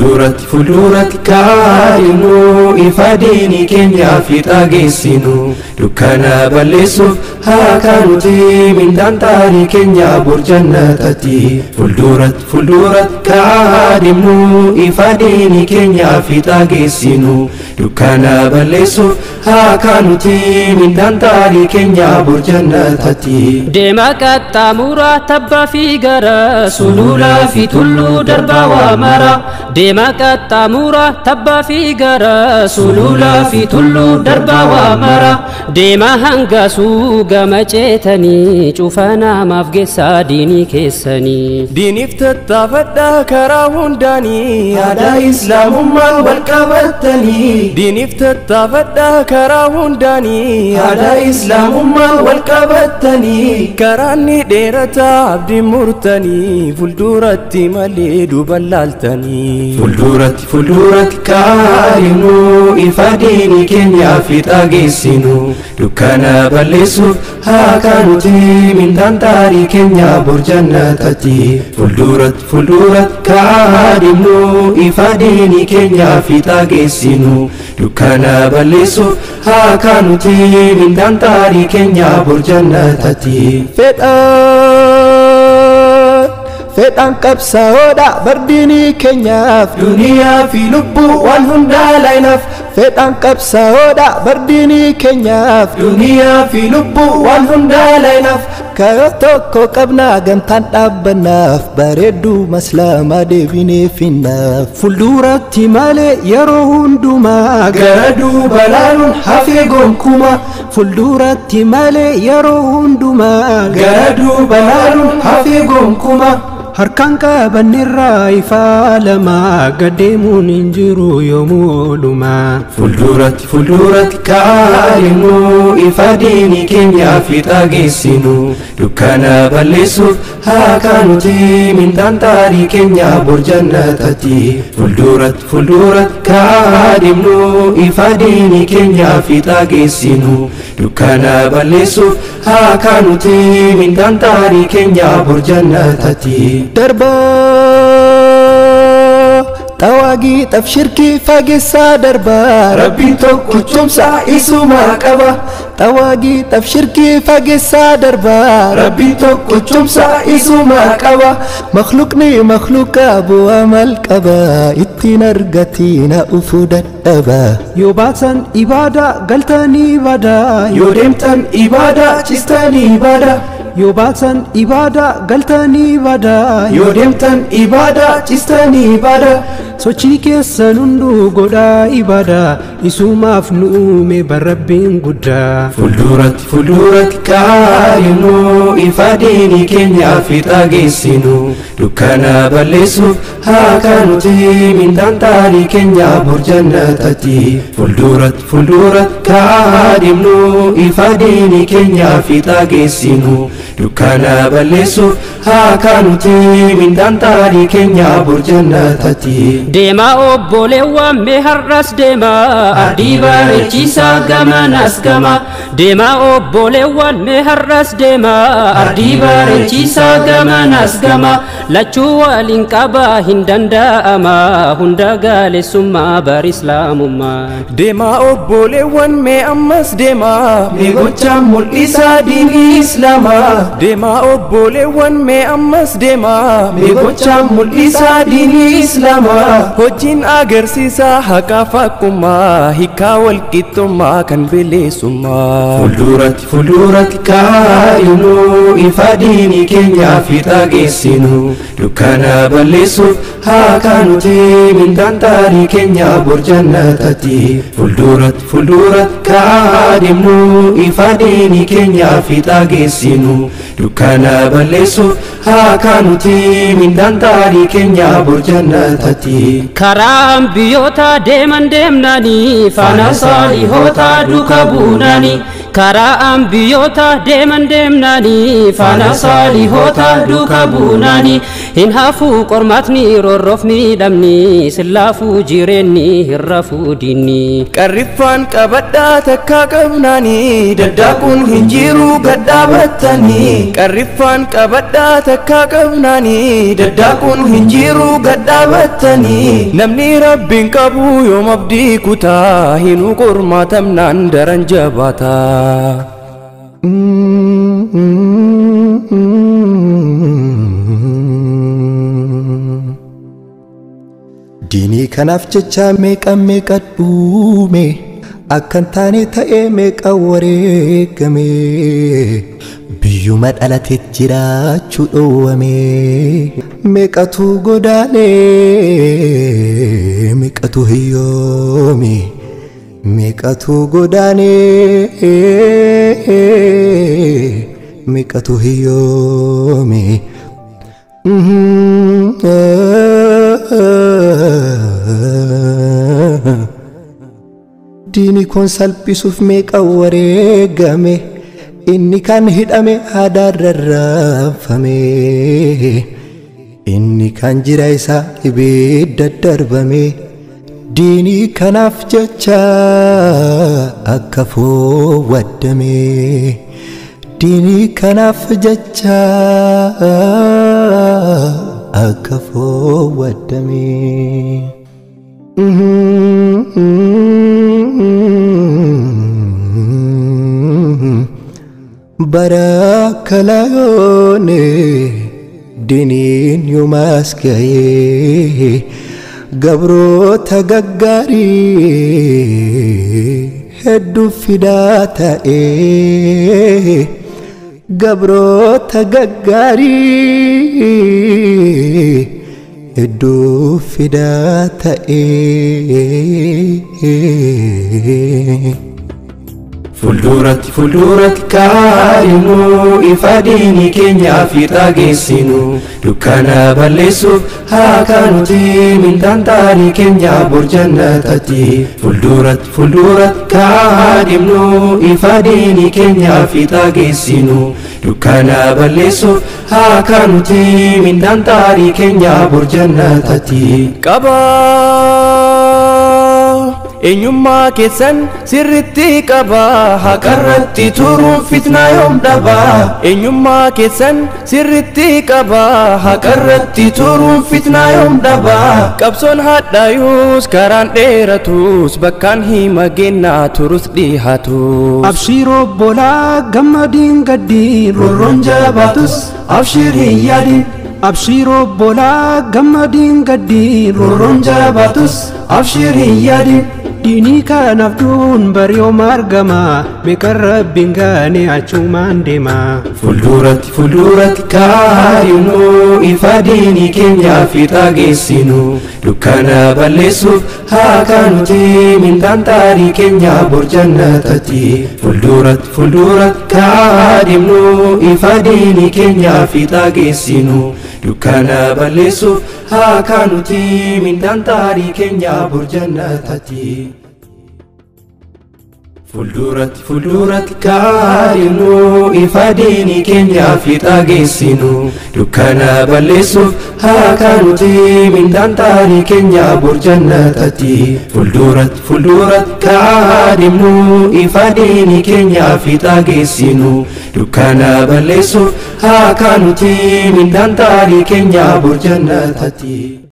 fuulduratti kaayinu ifa diinii keenya fiixa geessinu dukkana balleessuuf haa kaanuti mindaan taarii keenya bor jannatatti fuulduratti kaadimnu ifa diinii keenya fiixa geessinu dukkana balleessuuf haa kaanuti mindaan taarii keenya bor jannatatti deema qaxxaamura tabba fi gara sulula fi tullu darba waa mara deema qaxxaamura tabba fi gara sulula fi tullu darba waa mara deema hangasuu gama ceetanii cufana maaf geessaa diinii keessanii diiniif tattaafadha karaa hundaanii aadaa islaamummaa wal qabatanii diiniif tattaafadha karaa hundaanii aadaa islaamummaa wal qabatanii karaanni dheerataa abdii murtanii fuulduratti malee duuban laaltanii fuulduratti kaayinu ifa diinii keenya fiixa geessinu dukkana balleessuuf haa kaanuti mindaan taarii keenya bor jannatatti fuulduratti kaadimnu ifa diinii keenya fiixa geessinu dukkana balleessuuf haa kaanuti mindaan taarii keenya bor jannatatti fedhan qabsaa'oodha bardiinii keenyaaf duniyaa fi lubbuu waan hundaa laayinaaf fedhan qabsaa'oodha bardiinii keenyaaf duniyaa fi lubbuu waan hundaa laayinaaf kaayoo tokko qabnaa gamtaan dhaabbannaaf bareedduu maslaamaa deebinee finnaaf fuulduratti malee yeroo hundumaa gara duuba laaluun hafee gonkumaa fuulduratti malee yeroo hundumaa gara duuba laaluun hafee gonkumaa harkaan qabanirraa ifaa lama gadeemuun hin jiru yoomulumaa fuulduratti kaayinu ifa diinii keenya fiixa geessinu dukkana balleessuuf haa kaanuti mindaan taarii keenya bor jannatatti fuulduratti kaadimnu ifa diinii keenya fiixa geessinu dukkana balleessuuf haa kaanuti mindaan taarii keenya bor jannatatti darba tawaagii shirkii fageessaa darba rabbiin tokkichumsa isumaa qaba tawaagii shirkii fageessaa darba rabbiin tokkichumsa isumaa qaba makhluuqni makhluuqa bu'aa mal qaba ittiin argatina ufuu dadhaba yoo baatan ibaada galtanii ibada yoo deemtan ibaada cistanii ibada yoo baatan ibaada galtanii ibada yoo deemtan ibaada cistanii ibada sochii keessan hunduu godhaa ibada isumaaf nu uume barrabbiin guddaa fuulduratti kaayinu ifa diinii keenya fiixa geessinu dukkana balleessuuf haa kaanuti mindaan taarii keenya bor jannatatti fuulduratti kaadimnu ifa diinii keenya fiixa geessinu dukkana balleessuuf haa kaanuti mindaan taarii keenya bor jannatatti deema obboleewwan mee har'as deema ardii bareechisaa gamanas gama deema obboleewwan mee har'as deema ardii bareechisaa gamanas gama lachuu waliin qabaa hin danda'ama hunda gaalessummaa bar islaamummaa deema obboleewwan mee ammas deema mee gochaan mul'isaa diinii islaamaa deema obboleewwan mee ammas deema mee gochaan mul'isaa diinii islaamaa hojiin agarsiisa haqaa faqqummaa hiikaa walqixxummaa kan bilisummaa fuulduratti kaayinu ifa diinii keenya fiixa geessinu dukkana balleessuuf haa kaanuti mindaan taarii keenya bor jannatatti fuulduratti kaadimnu ifa diinii keenya fiixa geessinu dukkana balleessuuf haa kaanuti mindaan taarii keenya bor jannatatti karaa biyyoota deeman deemnanii faana saalihoota duuka buunanii karaa ambiyoota deeman deemnaanii faana saalihoota duuka buunaanii hin hafuu qormaatni roorroof miidhamni sillaafuu jireenyi hin rafuu diinni qarriffaan qabadhaa takkaa qabnaanii daddaaquun hin jiru gadhaabattanii qarriffaan qabadhaa takkaa qabnaanii daddaaquun hin jiru gadhaabattanii namni rabbiin qabu yoom abdii kutaa hinuu qormaatamnaan daran jabaataa diinii kanaaf jecha meeqa dhuume akkan taane ta'ee meeqa wareegame biyyuma dhalateet jiraachuu dhoowwame meeqatu godaane meeqatu hiyyoome meeqatu godaane meeqatu hiyyoome diinii kun salphisuuf meeqa wareegame inni kan hidhame aadaan rarraafame inni kan jira isaa ibidda darbame diinii kanaaf jecha akka foowwaddame diinii kanaaf jecha akka foowwaddame barakalayoone diniin yumaas ga'ee gabroota gaggaarii hedduu fidaa ta'ee gabroota gaggaarii hedduu fidaa ta'ee Fuulduratti kaadhimnu ifa diinii keenyaa fiixaa geessinu dukkana balleessuuf haa kaanuti mindaan taarii keenya bor jannatatti fuulduratti kaadhimnu ifa diinii keenyaa fiixaa geessinu dukkana balleessuuf haa kaanuti mindaan taarii keenya bor jannatatti eenyummaa keessan sirritti qabaa haqarratti turuun fitnaa yoom dhabaa eenyummaa keessan sirritti qabaa haqarratti turuun fitnaa yoom dhabaa qabsoon hadhaayus karaan dheeratus bakkaan hima gennaa turus dhihaatu abshiroo bolaa gammadiin gaddiin roorroon jabaatus abshir hin yaadin abshiroo bolaa gammadiin gaddiin roorroon jabaatus abshir hin yaadin diinii kanaaf duun bariyoo margama meeqa rabbiin gaane achumaan deema fuulduratti kaadhimnu ifa diinii keenyaa fiixaa geessinu dukkana balleessuuf haa kaanuti mindaan taarii keenyaa bor jannatatti fuulduratti kaadhimnu ifa diinii keenyaa fiixaa geessinu dukkana balleessuuf haa kaanuti mindaan taarii keenyaa bor jannatatti fuulduratti kaadhimnu ifa diinii keenyaa fiixaa geessinu dukkana balleessuuf haa kaanuti mindaan taarii keenyaa bor jannatatti fuulduratti kaadhimnu ifa diinii keenyaa fiixaa geessinu dukkana balleessuuf haa kaanuti mindaan taarii keenyaa bor jannatatti